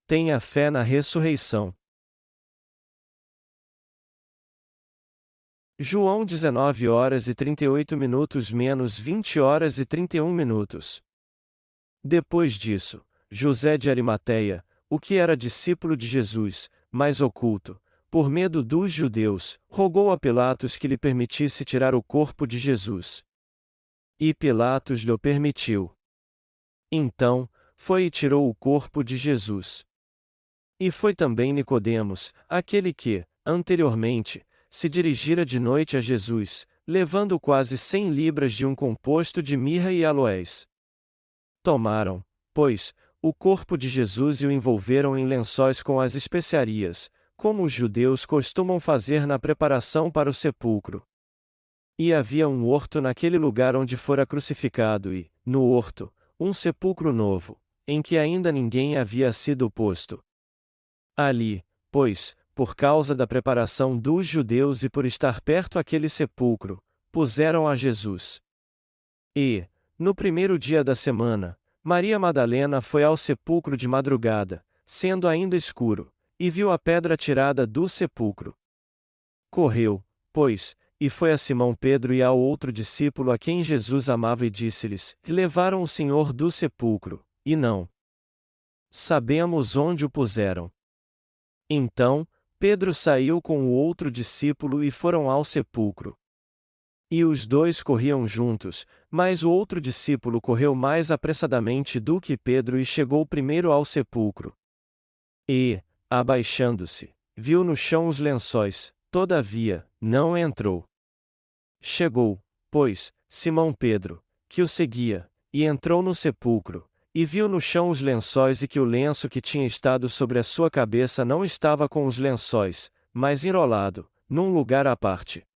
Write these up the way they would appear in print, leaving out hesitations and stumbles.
Tenha fé na ressurreição. João 19h38 menos 20h31. Depois disso, José de Arimateia, o que era discípulo de Jesus, mas oculto, por medo dos judeus, rogou a Pilatos que lhe permitisse tirar o corpo de Jesus. E Pilatos lhe permitiu. Então, foi e tirou o corpo de Jesus. E foi também Nicodemos, aquele que, anteriormente, se dirigira de noite a Jesus, levando quase 100 libras de um composto de mirra e aloés. Tomaram, pois, o corpo de Jesus e o envolveram em lençóis com as especiarias, como os judeus costumam fazer na preparação para o sepulcro. E havia um horto naquele lugar onde fora crucificado e, no horto, um sepulcro novo, em que ainda ninguém havia sido posto. Ali, pois, por causa da preparação dos judeus e por estar perto aquele sepulcro, puseram a Jesus. E, no primeiro dia da semana, Maria Madalena foi ao sepulcro de madrugada, sendo ainda escuro, e viu a pedra tirada do sepulcro. Correu, pois, e foi a Simão Pedro e ao outro discípulo a quem Jesus amava e disse-lhes: Levaram o Senhor do sepulcro, e não sabemos onde o puseram. Então, Pedro saiu com o outro discípulo e foram ao sepulcro. E os dois corriam juntos, mas o outro discípulo correu mais apressadamente do que Pedro e chegou primeiro ao sepulcro. E, abaixando-se, viu no chão os lençóis, todavia, não entrou. Chegou, pois, Simão Pedro, que o seguia, e entrou no sepulcro, e viu no chão os lençóis e que o lenço que tinha estado sobre a sua cabeça não estava com os lençóis, mas enrolado, num lugar à parte.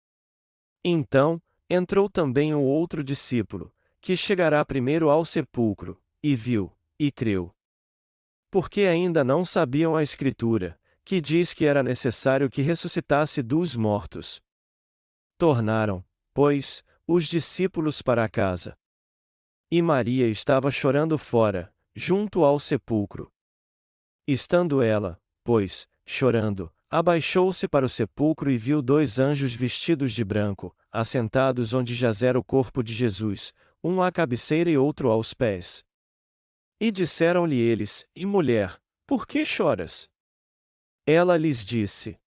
Então, entrou também o outro discípulo, que chegará primeiro ao sepulcro, e viu, e creu. Porque ainda não sabiam a Escritura, que diz que era necessário que ressuscitasse dos mortos. Tornaram, pois, os discípulos para a casa. E Maria estava chorando fora, junto ao sepulcro. Estando ela, pois, chorando, abaixou-se para o sepulcro e viu dois anjos vestidos de branco, assentados onde jazera o corpo de Jesus, um à cabeceira e outro aos pés. E disseram-lhe eles: E mulher, por que choras? Ela lhes disse: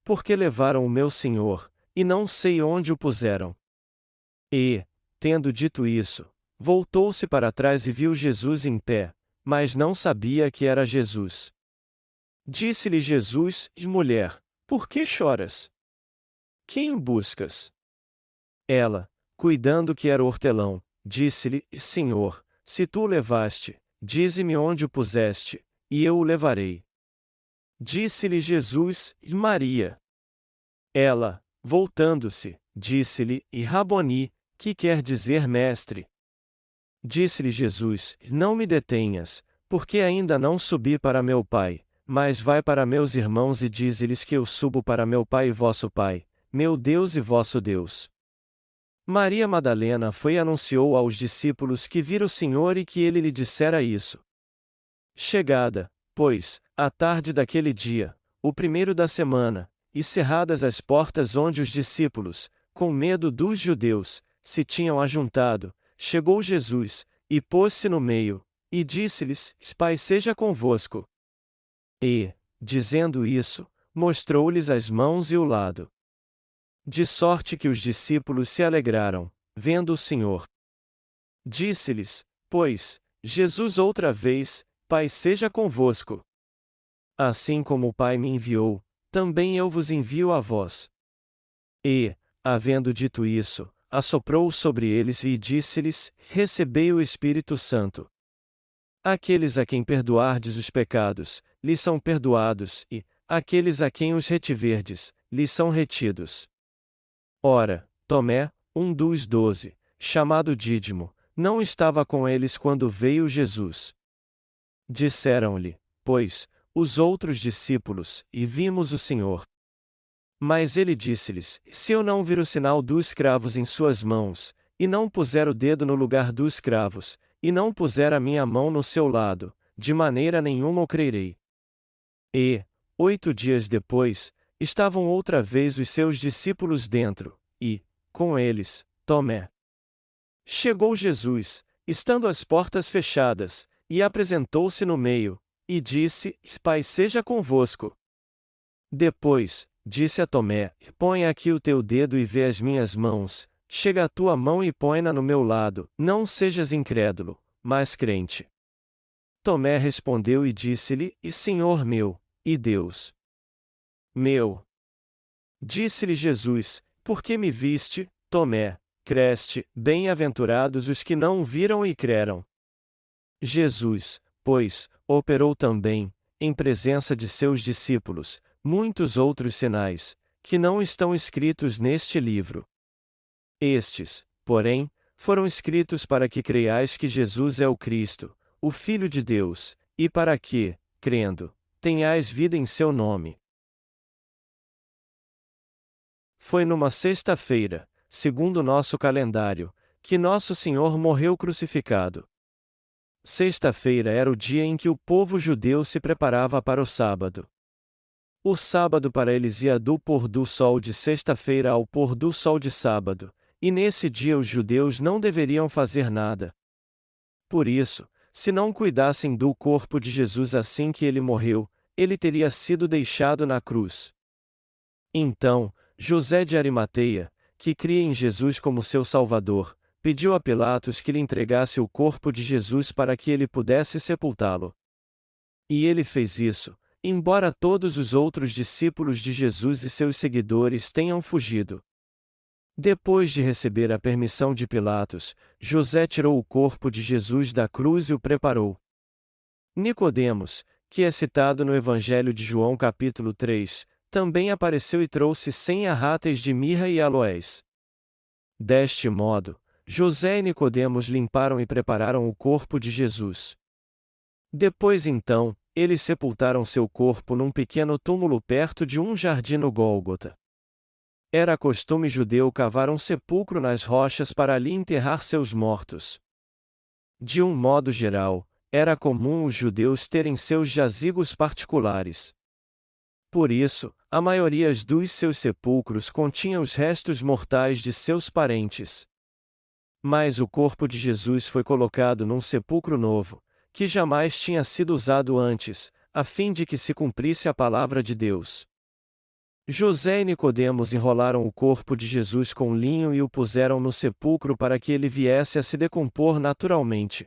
Porque levaram o meu Senhor, e não sei onde o puseram. E, tendo dito isso, voltou-se para trás e viu Jesus em pé, mas não sabia que era Jesus. Disse-lhe Jesus: Mulher, por que choras? Quem o buscas? Ela, cuidando que era hortelão, disse-lhe: Senhor, se tu o levaste, dize-me onde o puseste, e eu o levarei. Disse-lhe Jesus: Maria. Ela, voltando-se, disse-lhe: Raboni, que quer dizer mestre. Disse-lhe Jesus: Não me detenhas, porque ainda não subi para meu Pai, mas vai para meus irmãos e dize-lhes que eu subo para meu Pai e vosso Pai, meu Deus e vosso Deus. Maria Madalena foi e anunciou aos discípulos que vira o Senhor e que ele lhe dissera isso. Chegada, pois, a tarde daquele dia, o primeiro da semana, e cerradas as portas onde os discípulos, com medo dos judeus, se tinham ajuntado, chegou Jesus, e pôs-se no meio, e disse-lhes: Pai seja convosco. E, dizendo isso, mostrou-lhes as mãos e o lado. De sorte que os discípulos se alegraram, vendo o Senhor. Disse-lhes, pois, Jesus outra vez: Pai seja convosco. Assim como o Pai me enviou, também eu vos envio a vós. E, havendo dito isso, assoprou sobre eles e disse-lhes: Recebei o Espírito Santo. Aqueles a quem perdoardes os pecados, lhes são perdoados, e, aqueles a quem os retiverdes, lhes são retidos. Ora, Tomé, um dos 12, chamado Dídimo, não estava com eles quando veio Jesus. Disseram-lhe, pois, os outros discípulos: E vimos o Senhor. Mas ele disse-lhes: Se eu não vir o sinal dos cravos em suas mãos, e não puser o dedo no lugar dos cravos, e não puser a minha mão no seu lado, de maneira nenhuma o crerei. E, 8 dias depois, estavam outra vez os seus discípulos dentro, e, com eles, Tomé. Chegou Jesus, estando as portas fechadas, e apresentou-se no meio, e disse: Pai seja convosco. Depois, disse a Tomé: Põe aqui o teu dedo e vê as minhas mãos, chega a tua mão e põe-na no meu lado, não sejas incrédulo, mas crente. Tomé respondeu e disse-lhe: Senhor meu, e Deus meu. Disse-lhe Jesus: Por que me viste, Tomé? Creste, bem-aventurados os que não viram e creram. Jesus, pois, operou também, em presença de seus discípulos, muitos outros sinais, que não estão escritos neste livro. Estes, porém, foram escritos para que creiais que Jesus é o Cristo, o Filho de Deus, e para que, crendo, tenhais vida em seu nome. Foi numa sexta-feira, segundo o nosso calendário, que Nosso Senhor morreu crucificado. Sexta-feira era o dia em que o povo judeu se preparava para o sábado. O sábado para eles ia do pôr do sol de sexta-feira ao pôr do sol de sábado, e nesse dia os judeus não deveriam fazer nada. Por isso, se não cuidassem do corpo de Jesus assim que ele morreu, ele teria sido deixado na cruz. Então, José de Arimateia, que cria em Jesus como seu Salvador, pediu a Pilatos que lhe entregasse o corpo de Jesus para que ele pudesse sepultá-lo. E ele fez isso, embora todos os outros discípulos de Jesus e seus seguidores tenham fugido. Depois de receber a permissão de Pilatos, José tirou o corpo de Jesus da cruz e o preparou. Nicodemos, que é citado no Evangelho de João capítulo 3, também apareceu e trouxe 100 arráteis de mirra e aloés. Deste modo, José e Nicodemos limparam e prepararam o corpo de Jesus. Depois então, eles sepultaram seu corpo num pequeno túmulo perto de um jardim no Gólgota. Era costume judeu cavar um sepulcro nas rochas para ali enterrar seus mortos. De um modo geral, era comum os judeus terem seus jazigos particulares. Por isso, a maioria dos seus sepulcros continha os restos mortais de seus parentes. Mas o corpo de Jesus foi colocado num sepulcro novo, que jamais tinha sido usado antes, a fim de que se cumprisse a palavra de Deus. José e Nicodemos enrolaram o corpo de Jesus com linho e o puseram no sepulcro para que ele viesse a se decompor naturalmente.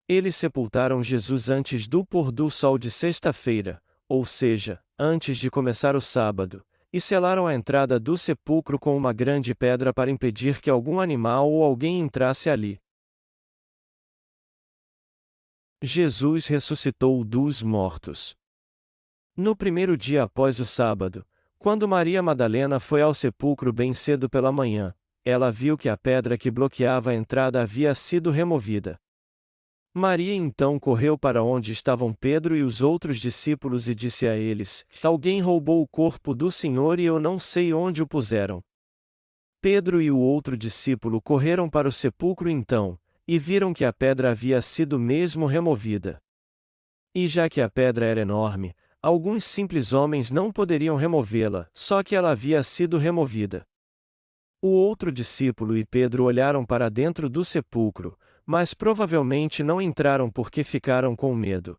Eles sepultaram Jesus antes do pôr do sol de sexta-feira, ou seja, antes de começar o sábado, e selaram a entrada do sepulcro com uma grande pedra para impedir que algum animal ou alguém entrasse ali. Jesus ressuscitou dos mortos. No primeiro dia após o sábado, quando Maria Madalena foi ao sepulcro bem cedo pela manhã, ela viu que a pedra que bloqueava a entrada havia sido removida. Maria então correu para onde estavam Pedro e os outros discípulos e disse a eles: Alguém roubou o corpo do Senhor e eu não sei onde o puseram. Pedro e o outro discípulo correram para o sepulcro então, e viram que a pedra havia sido mesmo removida. E já que a pedra era enorme, alguns simples homens não poderiam removê-la, só que ela havia sido removida. O outro discípulo e Pedro olharam para dentro do sepulcro, mas provavelmente não entraram porque ficaram com medo.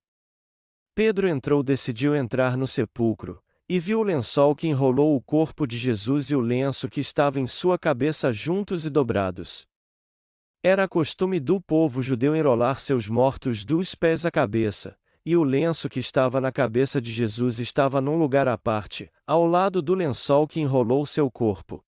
Pedro decidiu entrar no sepulcro, e viu o lençol que enrolou o corpo de Jesus e o lenço que estava em sua cabeça juntos e dobrados. Era costume do povo judeu enrolar seus mortos dos pés à cabeça, e o lenço que estava na cabeça de Jesus estava num lugar à parte, ao lado do lençol que enrolou seu corpo.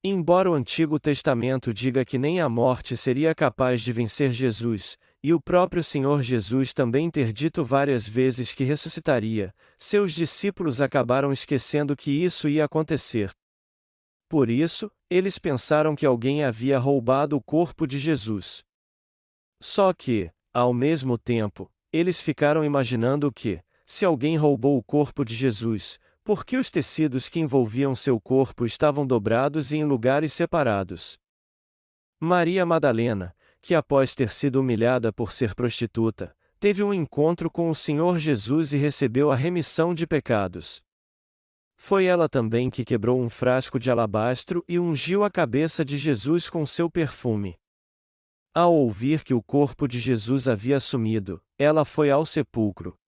Embora o Antigo Testamento diga que nem a morte seria capaz de vencer Jesus, e o próprio Senhor Jesus também ter dito várias vezes que ressuscitaria, seus discípulos acabaram esquecendo que isso ia acontecer. Por isso, eles pensaram que alguém havia roubado o corpo de Jesus. Só que, ao mesmo tempo, eles ficaram imaginando que, se alguém roubou o corpo de Jesus, por que os tecidos que envolviam seu corpo estavam dobrados e em lugares separados? Maria Madalena, que após ter sido humilhada por ser prostituta, teve um encontro com o Senhor Jesus e recebeu a remissão de pecados. Foi ela também que quebrou um frasco de alabastro e ungiu a cabeça de Jesus com seu perfume. Ao ouvir que o corpo de Jesus havia sumido, ela foi ao sepulcro.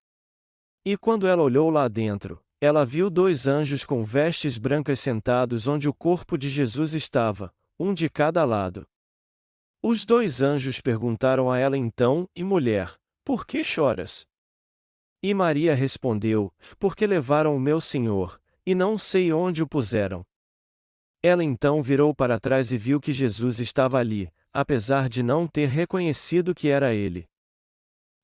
E quando ela olhou lá dentro, ela viu 2 anjos com vestes brancas sentados onde o corpo de Jesus estava, um de cada lado. Os 2 anjos perguntaram a ela então: E mulher, por que choras? E Maria respondeu: Porque levaram o meu Senhor, e não sei onde o puseram. Ela então virou para trás e viu que Jesus estava ali, apesar de não ter reconhecido que era ele.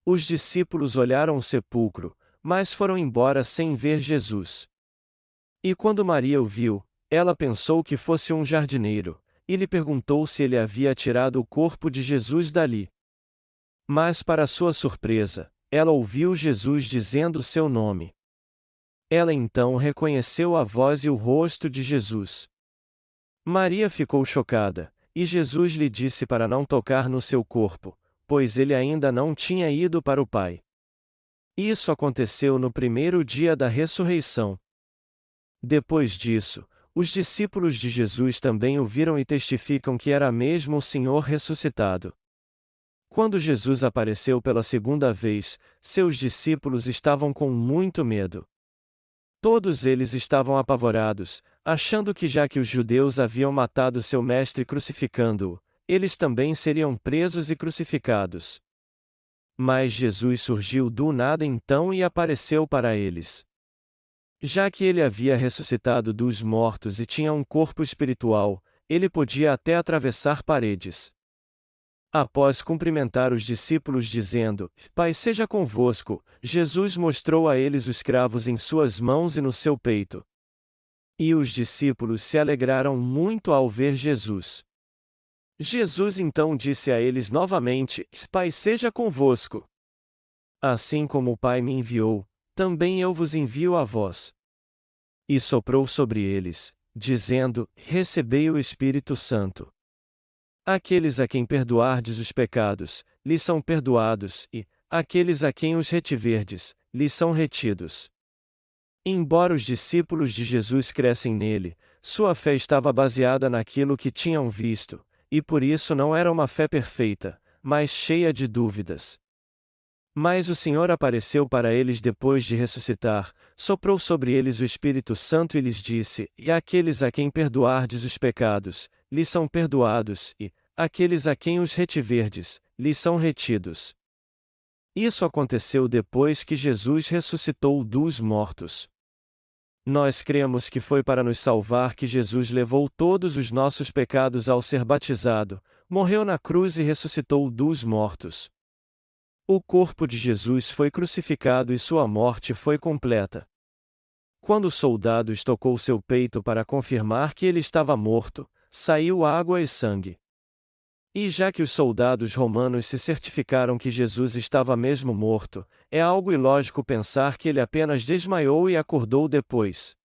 Os discípulos olharam o sepulcro, mas foram embora sem ver Jesus. E quando Maria o viu, ela pensou que fosse um jardineiro, e lhe perguntou se ele havia tirado o corpo de Jesus dali. Mas para sua surpresa, ela ouviu Jesus dizendo seu nome. Ela então reconheceu a voz e o rosto de Jesus. Maria ficou chocada, e Jesus lhe disse para não tocar no seu corpo, pois ele ainda não tinha ido para o Pai. Isso aconteceu no primeiro dia da ressurreição. Depois disso, os discípulos de Jesus também o viram e testificam que era mesmo o Senhor ressuscitado. Quando Jesus apareceu pela segunda vez, seus discípulos estavam com muito medo. Todos eles estavam apavorados, achando que já que os judeus haviam matado seu mestre crucificando-o, eles também seriam presos e crucificados. Mas Jesus surgiu do nada então e apareceu para eles. Já que ele havia ressuscitado dos mortos e tinha um corpo espiritual, ele podia até atravessar paredes. Após cumprimentar os discípulos dizendo: Pai seja convosco, Jesus mostrou a eles os cravos em suas mãos e no seu peito. E os discípulos se alegraram muito ao ver Jesus. Jesus então disse a eles novamente: Pai seja convosco. Assim como o Pai me enviou, também eu vos envio a vós. E soprou sobre eles, dizendo: Recebei o Espírito Santo. Aqueles a quem perdoardes os pecados, lhes são perdoados, e, aqueles a quem os retiverdes, lhes são retidos. Embora os discípulos de Jesus crescem nele, sua fé estava baseada naquilo que tinham visto, e por isso não era uma fé perfeita, mas cheia de dúvidas. Mas o Senhor apareceu para eles depois de ressuscitar, soprou sobre eles o Espírito Santo e lhes disse: E aqueles a quem perdoardes os pecados, lhes são perdoados, e, aqueles a quem os retiverdes, lhes são retidos. Isso aconteceu depois que Jesus ressuscitou dos mortos. Nós cremos que foi para nos salvar que Jesus levou todos os nossos pecados ao ser batizado, morreu na cruz e ressuscitou dos mortos. O corpo de Jesus foi crucificado e sua morte foi completa. Quando o soldado estocou seu peito para confirmar que ele estava morto, saiu água e sangue. E já que os soldados romanos se certificaram que Jesus estava mesmo morto, é algo ilógico pensar que ele apenas desmaiou e acordou depois.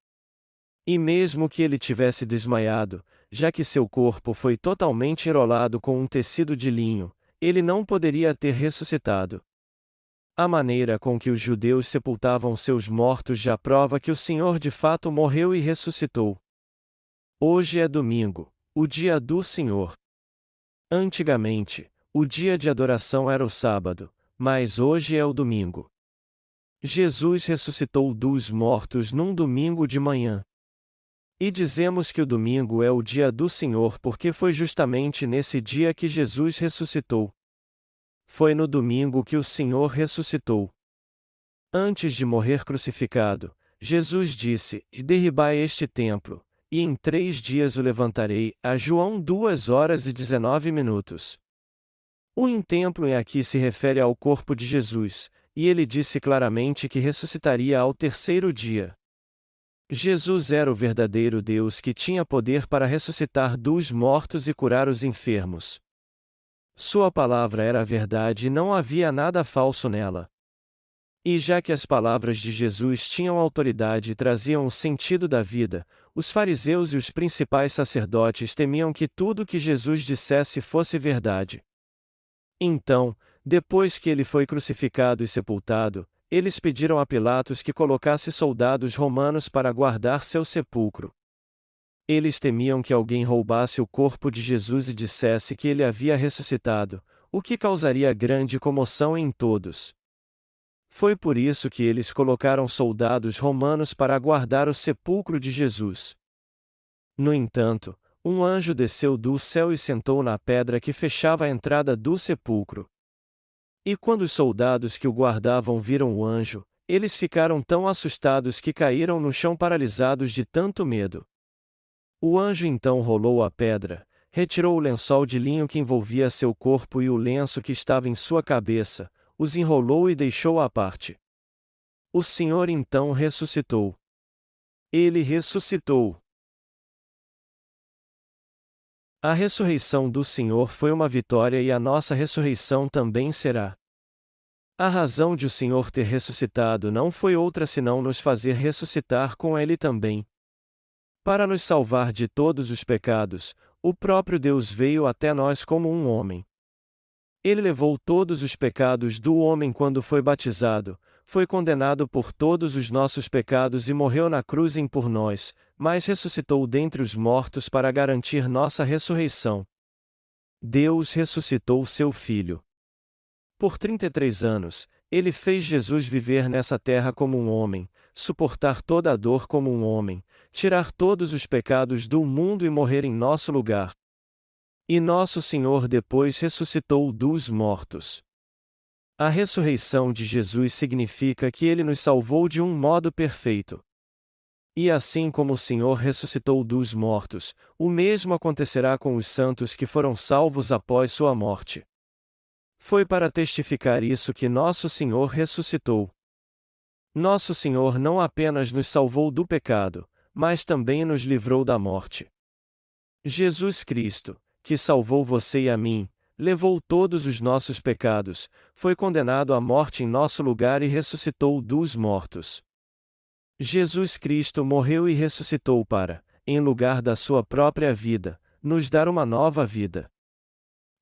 E mesmo que ele tivesse desmaiado, já que seu corpo foi totalmente enrolado com um tecido de linho, ele não poderia ter ressuscitado. A maneira com que os judeus sepultavam seus mortos já prova que o Senhor de fato morreu e ressuscitou. Hoje é domingo, o dia do Senhor. Antigamente, o dia de adoração era o sábado, mas hoje é o domingo. Jesus ressuscitou dos mortos num domingo de manhã. E dizemos que o domingo é o dia do Senhor porque foi justamente nesse dia que Jesus ressuscitou. Foi no domingo que o Senhor ressuscitou. Antes de morrer crucificado, Jesus disse: Derribai este templo, e em 3 dias o levantarei. A João 2h19. O em templo aqui se refere ao corpo de Jesus, e ele disse claramente que ressuscitaria ao 3º dia. Jesus era o verdadeiro Deus que tinha poder para ressuscitar dos mortos e curar os enfermos. Sua palavra era a verdade e não havia nada falso nela. E já que as palavras de Jesus tinham autoridade e traziam o sentido da vida, os fariseus e os principais sacerdotes temiam que tudo que Jesus dissesse fosse verdade. Então, Depois que ele foi crucificado e sepultado, eles pediram a Pilatos que colocasse soldados romanos para guardar seu sepulcro. Eles temiam que alguém roubasse o corpo de Jesus e dissesse que ele havia ressuscitado, o que causaria grande comoção em todos. Foi por isso que eles colocaram soldados romanos para guardar o sepulcro de Jesus. No entanto, um anjo desceu do céu e sentou na pedra que fechava a entrada do sepulcro. E quando os soldados que o guardavam viram o anjo, eles ficaram tão assustados que caíram no chão paralisados de tanto medo. O anjo então rolou a pedra, retirou o lençol de linho que envolvia seu corpo e o lenço que estava em sua cabeça, os enrolou e deixou à parte. O Senhor então ressuscitou. Ele ressuscitou. A ressurreição do Senhor foi uma vitória e a nossa ressurreição também será. A razão de o Senhor ter ressuscitado não foi outra senão nos fazer ressuscitar com Ele também. Para nos salvar de todos os pecados, o próprio Deus veio até nós como um homem. Ele levou todos os pecados do homem quando foi batizado, foi condenado por todos os nossos pecados e morreu na cruz por nós, mas ressuscitou dentre os mortos para garantir nossa ressurreição. Deus ressuscitou seu Filho. Por 33 anos, ele fez Jesus viver nessa terra como um homem, suportar toda a dor como um homem, tirar todos os pecados do mundo e morrer em nosso lugar. E nosso Senhor depois ressuscitou dos mortos. A ressurreição de Jesus significa que ele nos salvou de um modo perfeito. E assim como o Senhor ressuscitou dos mortos, o mesmo acontecerá com os santos que foram salvos após sua morte. Foi para testificar isso que nosso Senhor ressuscitou. Nosso Senhor não apenas nos salvou do pecado, mas também nos livrou da morte. Jesus Cristo, que salvou você e a mim, levou todos os nossos pecados, foi condenado à morte em nosso lugar e ressuscitou dos mortos. Jesus Cristo morreu e ressuscitou para, em lugar da sua própria vida, nos dar uma nova vida.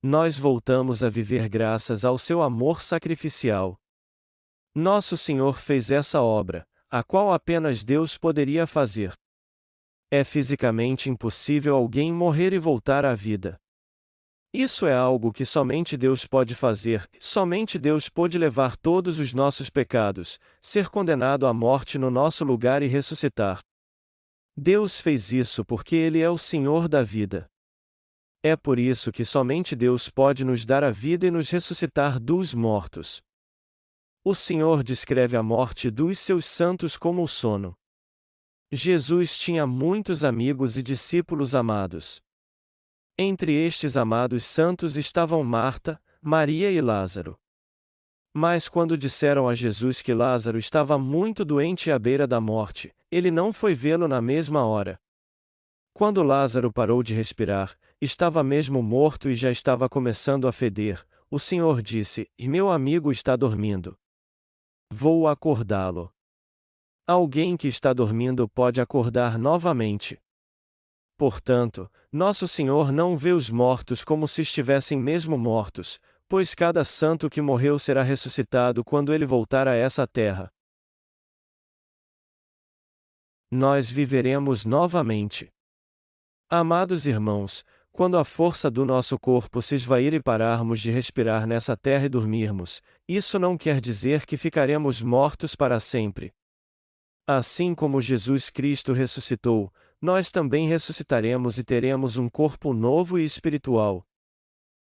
Nós voltamos a viver graças ao seu amor sacrificial. Nosso Senhor fez essa obra, a qual apenas Deus poderia fazer. É fisicamente impossível alguém morrer e voltar à vida. Isso é algo que somente Deus pode fazer, somente Deus pôde levar todos os nossos pecados, ser condenado à morte no nosso lugar e ressuscitar. Deus fez isso porque Ele é o Senhor da vida. É por isso que somente Deus pode nos dar a vida e nos ressuscitar dos mortos. O Senhor descreve a morte dos seus santos como o sono. Jesus tinha muitos amigos e discípulos amados. Entre estes amados santos estavam Marta, Maria e Lázaro. Mas quando disseram a Jesus que Lázaro estava muito doente à beira da morte, ele não foi vê-lo na mesma hora. Quando Lázaro parou de respirar, estava mesmo morto e já estava começando a feder, o Senhor disse: "Meu amigo está dormindo. Vou acordá-lo." Alguém que está dormindo pode acordar novamente. Portanto, nosso Senhor não vê os mortos como se estivessem mesmo mortos, pois cada santo que morreu será ressuscitado quando ele voltar a essa terra. Nós viveremos novamente. Amados irmãos, quando a força do nosso corpo se esvair e pararmos de respirar nessa terra e dormirmos, isso não quer dizer que ficaremos mortos para sempre. Assim como Jesus Cristo ressuscitou, nós também ressuscitaremos e teremos um corpo novo e espiritual.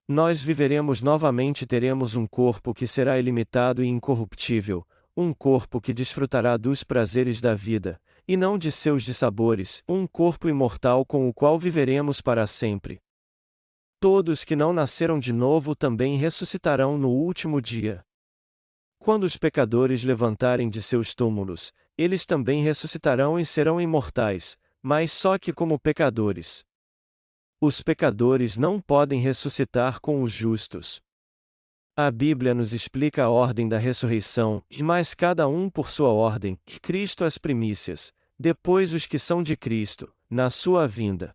Nós viveremos novamente e teremos um corpo que será ilimitado e incorruptível, um corpo que desfrutará dos prazeres da vida, e não de seus dissabores, um corpo imortal com o qual viveremos para sempre. Todos que não nasceram de novo também ressuscitarão no último dia. Quando os pecadores levantarem de seus túmulos, eles também ressuscitarão e serão imortais, mas só que como pecadores. Os pecadores não podem ressuscitar com os justos. A Bíblia nos explica a ordem da ressurreição, mas cada um por sua ordem, Cristo as primícias, depois os que são de Cristo, na sua vinda.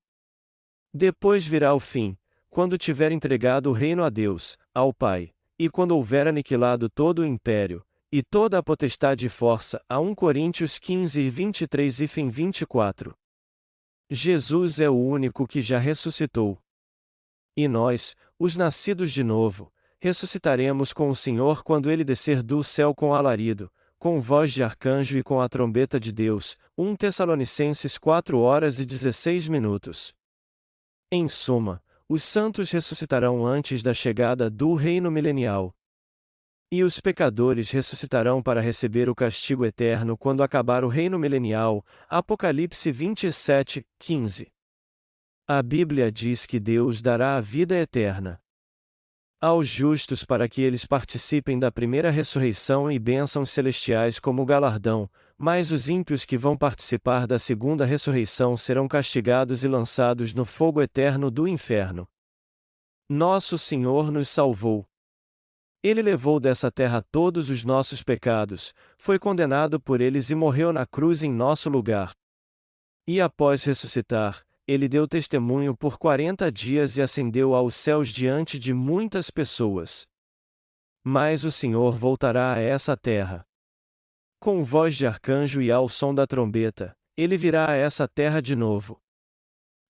Depois virá o fim, quando tiver entregado o reino a Deus, ao Pai, e quando houver aniquilado todo o império, e toda a potestade e força, a 1 Coríntios 15 e 23 e fim 24. Jesus é o único que já ressuscitou. E nós, os nascidos de novo, ressuscitaremos com o Senhor quando ele descer do céu com alarido, com voz de arcanjo e com a trombeta de Deus. 1 Tessalonicenses 4 horas e 16 minutos. Em suma, os santos ressuscitarão antes da chegada do reino milenial. E os pecadores ressuscitarão para receber o castigo eterno quando acabar o reino milenial. Apocalipse 27, 15. A Bíblia diz que Deus dará a vida eterna aos justos para que eles participem da primeira ressurreição e bênçãos celestiais como galardão, mas os ímpios que vão participar da segunda ressurreição serão castigados e lançados no fogo eterno do inferno. Nosso Senhor nos salvou. Ele levou dessa terra todos os nossos pecados, foi condenado por eles e morreu na cruz em nosso lugar. E após ressuscitar, ele deu testemunho por 40 dias e ascendeu aos céus diante de muitas pessoas. Mas o Senhor voltará a essa terra. Com voz de arcanjo e ao som da trombeta, ele virá a essa terra de novo.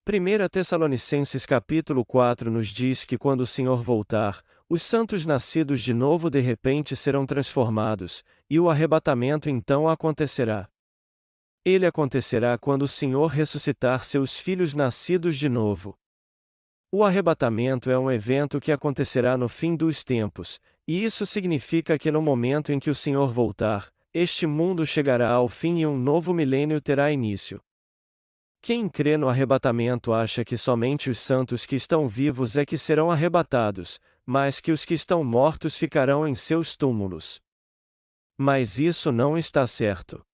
1 Tessalonicenses capítulo 4 nos diz que quando o Senhor voltar, os santos nascidos de novo de repente serão transformados, e o arrebatamento então acontecerá. Ele acontecerá quando o Senhor ressuscitar seus filhos nascidos de novo. O arrebatamento é um evento que acontecerá no fim dos tempos, e isso significa que no momento em que o Senhor voltar, este mundo chegará ao fim e um novo milênio terá início. Quem crê no arrebatamento acha que somente os santos que estão vivos é que serão arrebatados, mas que os que estão mortos ficarão em seus túmulos. Mas isso não está certo.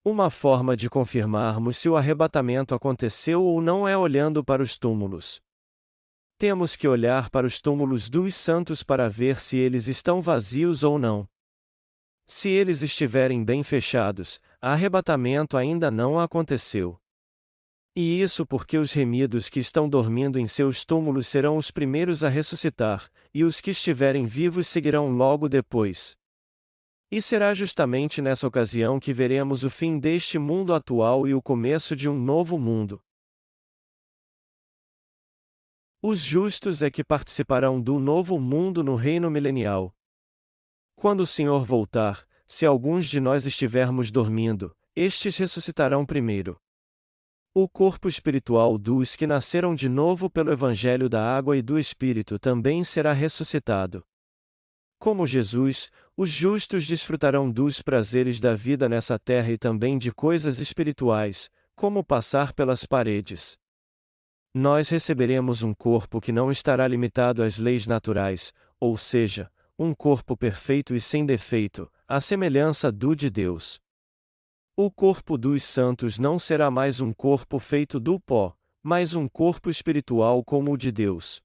Uma forma de confirmarmos se o arrebatamento aconteceu ou não é olhando para os túmulos. Temos que olhar para os túmulos dos santos para ver se eles estão vazios ou não. Se eles estiverem bem fechados, arrebatamento ainda não aconteceu. E isso porque os remidos que estão dormindo em seus túmulos serão os primeiros a ressuscitar, e os que estiverem vivos seguirão logo depois. E será justamente nessa ocasião que veremos o fim deste mundo atual e o começo de um novo mundo. Os justos é que participarão do novo mundo no reino milenial. Quando o Senhor voltar, se alguns de nós estivermos dormindo, estes ressuscitarão primeiro. O corpo espiritual dos que nasceram de novo pelo Evangelho da Água e do Espírito também será ressuscitado. Como Jesus, os justos desfrutarão dos prazeres da vida nessa terra e também de coisas espirituais, como passar pelas paredes. Nós receberemos um corpo que não estará limitado às leis naturais, ou seja, um corpo perfeito e sem defeito, à semelhança do de Deus. O corpo dos santos não será mais um corpo feito do pó, mas um corpo espiritual como o de Deus.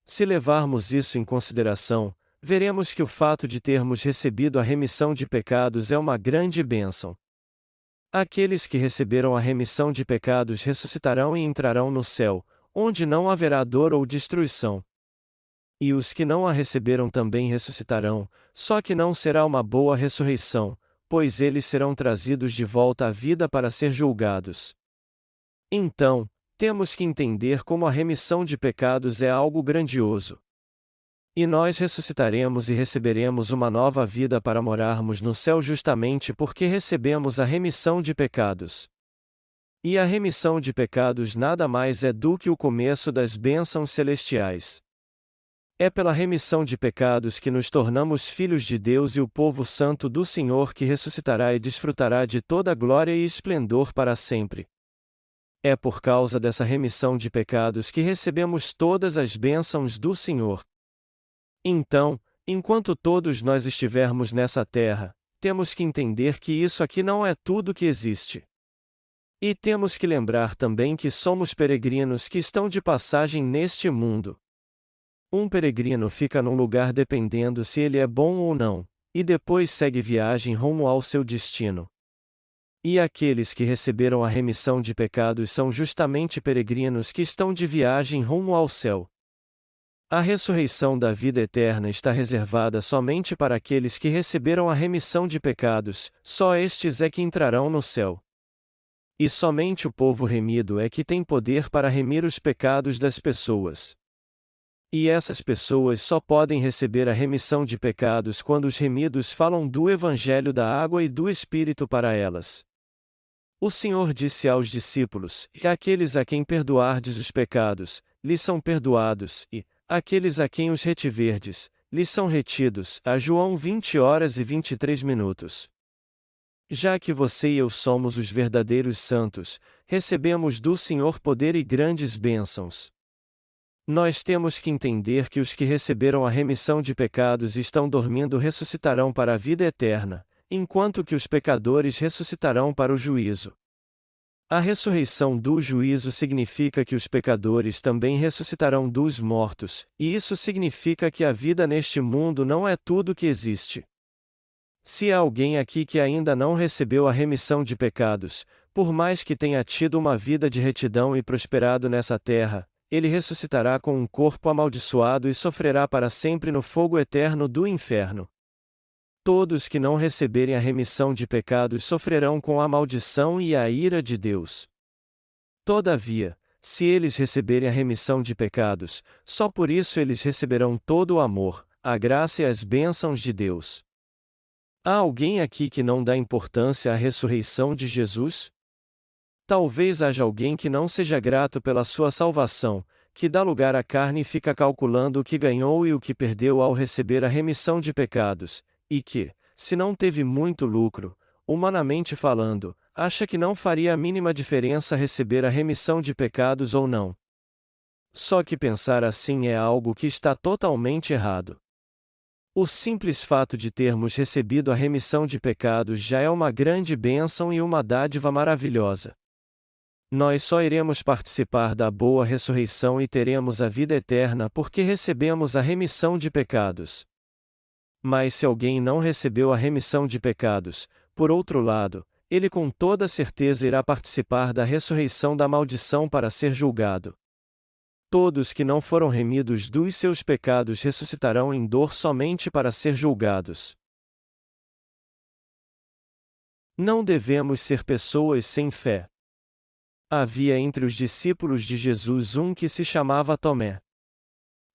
Se levarmos isso em consideração, veremos que o fato de termos recebido a remissão de pecados é uma grande bênção. Aqueles que receberam a remissão de pecados ressuscitarão e entrarão no céu, onde não haverá dor ou destruição. E os que não a receberam também ressuscitarão, só que não será uma boa ressurreição, pois eles serão trazidos de volta à vida para ser julgados. Então, temos que entender como a remissão de pecados é algo grandioso. E nós ressuscitaremos e receberemos uma nova vida para morarmos no céu justamente porque recebemos a remissão de pecados. E a remissão de pecados nada mais é do que o começo das bênçãos celestiais. É pela remissão de pecados que nos tornamos filhos de Deus e o povo santo do Senhor que ressuscitará e desfrutará de toda glória e esplendor para sempre. É por causa dessa remissão de pecados que recebemos todas as bênçãos do Senhor. Então, enquanto todos nós estivermos nessa terra, temos que entender que isso aqui não é tudo que existe. E temos que lembrar também que somos peregrinos que estão de passagem neste mundo. Um peregrino fica num lugar dependendo se ele é bom ou não, e depois segue viagem rumo ao seu destino. E aqueles que receberam a remissão de pecados são justamente peregrinos que estão de viagem rumo ao céu. A ressurreição da vida eterna está reservada somente para aqueles que receberam a remissão de pecados, só estes é que entrarão no céu. E somente o povo remido é que tem poder para remir os pecados das pessoas. E essas pessoas só podem receber a remissão de pecados quando os remidos falam do Evangelho da água e do Espírito para elas. O Senhor disse aos discípulos: "E aqueles a quem perdoardes os pecados, lhes são perdoados, e aqueles a quem os retiverdes, lhes são retidos." A João 20h23. Já que você e eu somos os verdadeiros santos, recebemos do Senhor poder e grandes bênçãos. Nós temos que entender que os que receberam a remissão de pecados e estão dormindo ressuscitarão para a vida eterna, enquanto que os pecadores ressuscitarão para o juízo. A ressurreição do juízo significa que os pecadores também ressuscitarão dos mortos, e isso significa que a vida neste mundo não é tudo que existe. Se há alguém aqui que ainda não recebeu a remissão de pecados, por mais que tenha tido uma vida de retidão e prosperado nessa terra, ele ressuscitará com um corpo amaldiçoado e sofrerá para sempre no fogo eterno do inferno. Todos que não receberem a remissão de pecados sofrerão com a maldição e a ira de Deus. Todavia, se eles receberem a remissão de pecados, só por isso eles receberão todo o amor, a graça e as bênçãos de Deus. Há alguém aqui que não dá importância à ressurreição de Jesus? Talvez haja alguém que não seja grato pela sua salvação, que dá lugar à carne e fica calculando o que ganhou e o que perdeu ao receber a remissão de pecados, e que, se não teve muito lucro, humanamente falando, acha que não faria a mínima diferença receber a remissão de pecados ou não. Só que pensar assim é algo que está totalmente errado. O simples fato de termos recebido a remissão de pecados já é uma grande bênção e uma dádiva maravilhosa. Nós só iremos participar da boa ressurreição e teremos a vida eterna porque recebemos a remissão de pecados. Mas se alguém não recebeu a remissão de pecados, por outro lado, ele com toda certeza irá participar da ressurreição da maldição para ser julgado. Todos que não foram remidos dos seus pecados ressuscitarão em dor somente para ser julgados. Não devemos ser pessoas sem fé. Havia entre os discípulos de Jesus um que se chamava Tomé.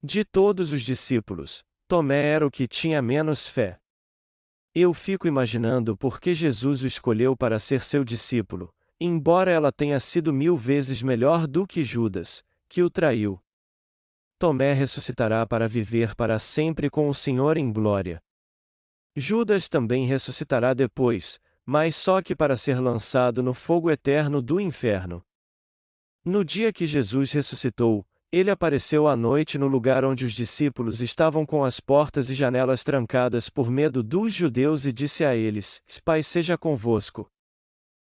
De todos os discípulos, Tomé era o que tinha menos fé. Eu fico imaginando por que Jesus o escolheu para ser seu discípulo, embora ela tenha sido 1000 vezes melhor do que Judas, que o traiu. Tomé ressuscitará para viver para sempre com o Senhor em glória. Judas também ressuscitará depois, mas só que para ser lançado no fogo eterno do inferno. No dia que Jesus ressuscitou, ele apareceu à noite no lugar onde os discípulos estavam com as portas e janelas trancadas por medo dos judeus e disse a eles: "Pai seja convosco."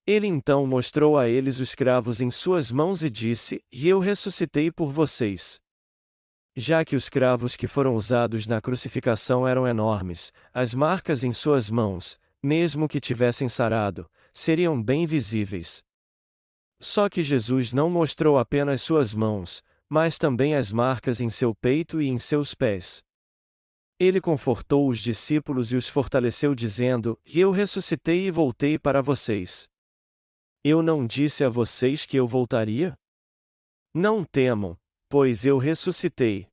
Ele então mostrou a eles os cravos em suas mãos e disse: "E eu ressuscitei por vocês." Já que os cravos que foram usados na crucificação eram enormes, as marcas em suas mãos, mesmo que tivessem sarado, seriam bem visíveis. Só que Jesus não mostrou apenas suas mãos, mas também as marcas em seu peito e em seus pés. Ele confortou os discípulos e os fortaleceu dizendo: "E eu ressuscitei e voltei para vocês. Eu não disse a vocês que eu voltaria? Não temam, pois eu ressuscitei."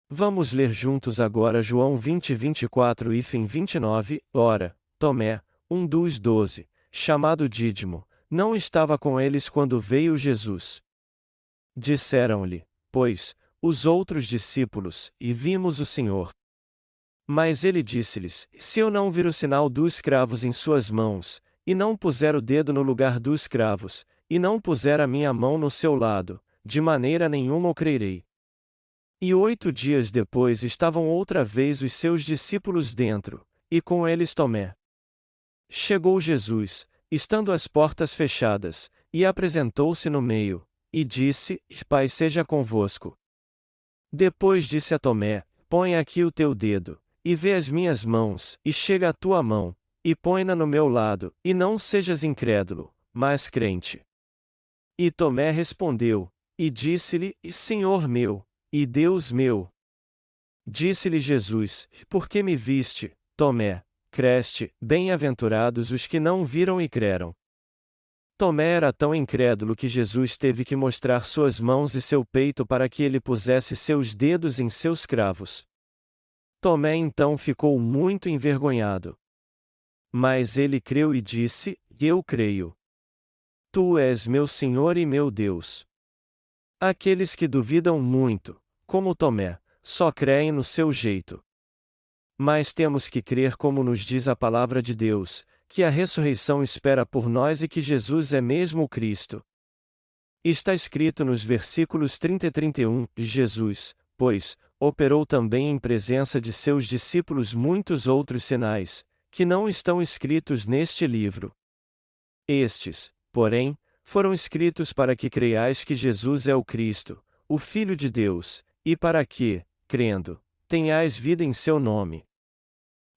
Vamos ler juntos agora João 20:24-29. Ora, Tomé, um dos 12, chamado Dídimo, não estava com eles quando veio Jesus. Disseram-lhe, pois, os outros discípulos: "E vimos o Senhor." Mas ele disse-lhes: "Se eu não vir o sinal dos cravos em suas mãos, e não puser o dedo no lugar dos cravos, e não puser a minha mão no seu lado, de maneira nenhuma o crerei." E 8 dias depois estavam outra vez os seus discípulos dentro, e com eles Tomé. Chegou Jesus, estando as portas fechadas, e apresentou-se no meio, e disse: "Pai seja convosco." Depois disse a Tomé: "Põe aqui o teu dedo, e vê as minhas mãos, e chega a tua mão, e põe-na no meu lado, e não sejas incrédulo, mas crente." E Tomé respondeu, e disse-lhe: "Senhor meu, e Deus meu. Disse-lhe Jesus: Por que me viste, Tomé? Creste, bem-aventurados os que não viram e creram. Tomé era tão incrédulo que Jesus teve que mostrar suas mãos e seu peito para que ele pusesse seus dedos em seus cravos. Tomé então ficou muito envergonhado. Mas ele creu e disse: Eu creio. Tu és meu Senhor e meu Deus. Aqueles que duvidam muito, como Tomé, só creem no seu jeito. Mas temos que crer como nos diz a palavra de Deus, que a ressurreição espera por nós e que Jesus é mesmo o Cristo. Está escrito nos versículos 30 e 31, Jesus, pois, operou também em presença de seus discípulos muitos outros sinais, que não estão escritos neste livro. Estes, porém, foram escritos para que creiais que Jesus é o Cristo, o Filho de Deus, e para que, crendo, tenhais vida em seu nome.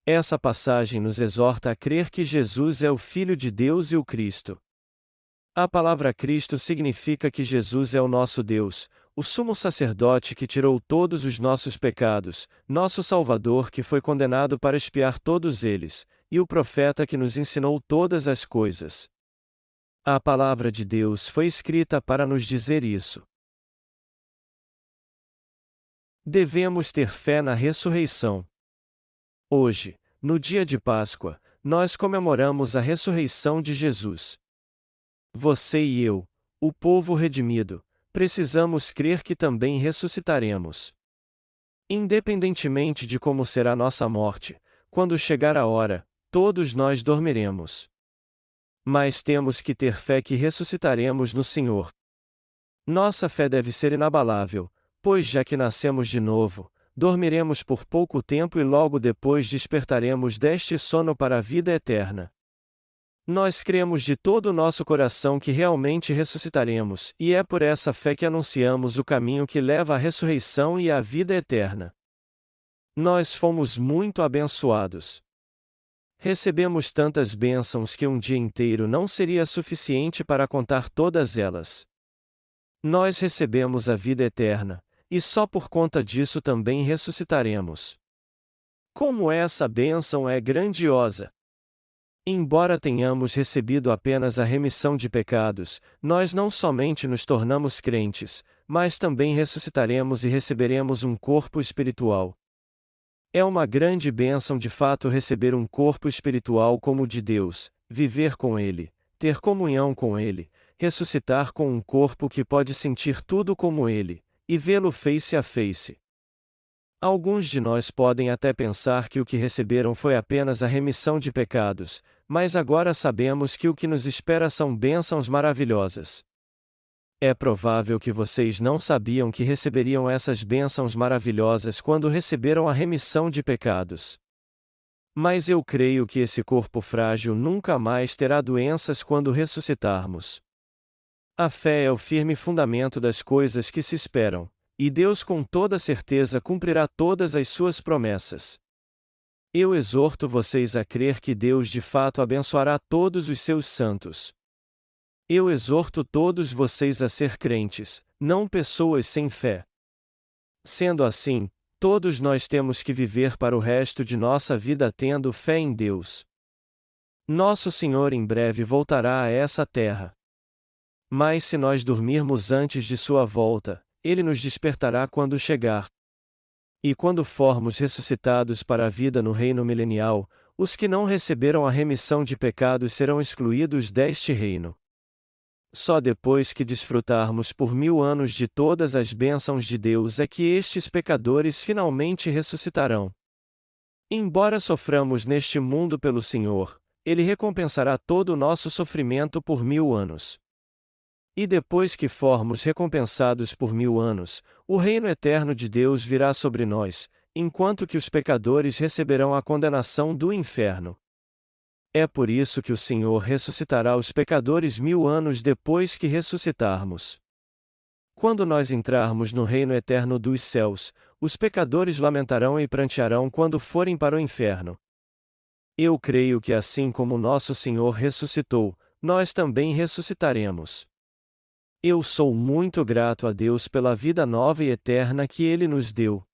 Essa passagem nos exorta a crer que Jesus é o Filho de Deus e o Cristo. A palavra Cristo significa que Jesus é o nosso Deus, o sumo sacerdote que tirou todos os nossos pecados, nosso Salvador que foi condenado para expiar todos eles, e o profeta que nos ensinou todas as coisas. A palavra de Deus foi escrita para nos dizer isso. Devemos ter fé na ressurreição. Hoje, no dia de Páscoa, nós comemoramos a ressurreição de Jesus. Você e eu, o povo redimido, precisamos crer que também ressuscitaremos. Independentemente de como será nossa morte, quando chegar a hora, todos nós dormiremos. Mas temos que ter fé que ressuscitaremos no Senhor. Nossa fé deve ser inabalável, pois já que nascemos de novo, dormiremos por pouco tempo e logo depois despertaremos deste sono para a vida eterna. Nós cremos de todo o nosso coração que realmente ressuscitaremos, e é por essa fé que anunciamos o caminho que leva à ressurreição e à vida eterna. Nós fomos muito abençoados. Recebemos tantas bênçãos que um dia inteiro não seria suficiente para contar todas elas. Nós recebemos a vida eterna, e só por conta disso também ressuscitaremos. Como essa bênção é grandiosa! Embora tenhamos recebido apenas a remissão de pecados, nós não somente nos tornamos crentes, mas também ressuscitaremos e receberemos um corpo espiritual. É uma grande bênção de fato receber um corpo espiritual como o de Deus, viver com Ele, ter comunhão com Ele, ressuscitar com um corpo que pode sentir tudo como Ele, e vê-lo face a face. Alguns de nós podem até pensar que o que receberam foi apenas a remissão de pecados, mas agora sabemos que o que nos espera são bênçãos maravilhosas. É provável que vocês não sabiam que receberiam essas bênçãos maravilhosas quando receberam a remissão de pecados. Mas eu creio que esse corpo frágil nunca mais terá doenças quando ressuscitarmos. A fé é o firme fundamento das coisas que se esperam, e Deus com toda certeza cumprirá todas as suas promessas. Eu exorto vocês a crer que Deus de fato abençoará todos os seus santos. Eu exorto todos vocês a ser crentes, não pessoas sem fé. Sendo assim, todos nós temos que viver para o resto de nossa vida tendo fé em Deus. Nosso Senhor em breve voltará a essa terra. Mas se nós dormirmos antes de sua volta, Ele nos despertará quando chegar. E quando formos ressuscitados para a vida no reino milenial, os que não receberam a remissão de pecados serão excluídos deste reino. Só depois que desfrutarmos por 1000 anos de todas as bênçãos de Deus é que estes pecadores finalmente ressuscitarão. Embora soframos neste mundo pelo Senhor, Ele recompensará todo o nosso sofrimento por 1000 anos. E depois que formos recompensados por 1000 anos, o reino eterno de Deus virá sobre nós, enquanto que os pecadores receberão a condenação do inferno. É por isso que o Senhor ressuscitará os pecadores 1000 anos depois que ressuscitarmos. Quando nós entrarmos no reino eterno dos céus, os pecadores lamentarão e prantearão quando forem para o inferno. Eu creio que assim como nosso Senhor ressuscitou, nós também ressuscitaremos. Eu sou muito grato a Deus pela vida nova e eterna que Ele nos deu,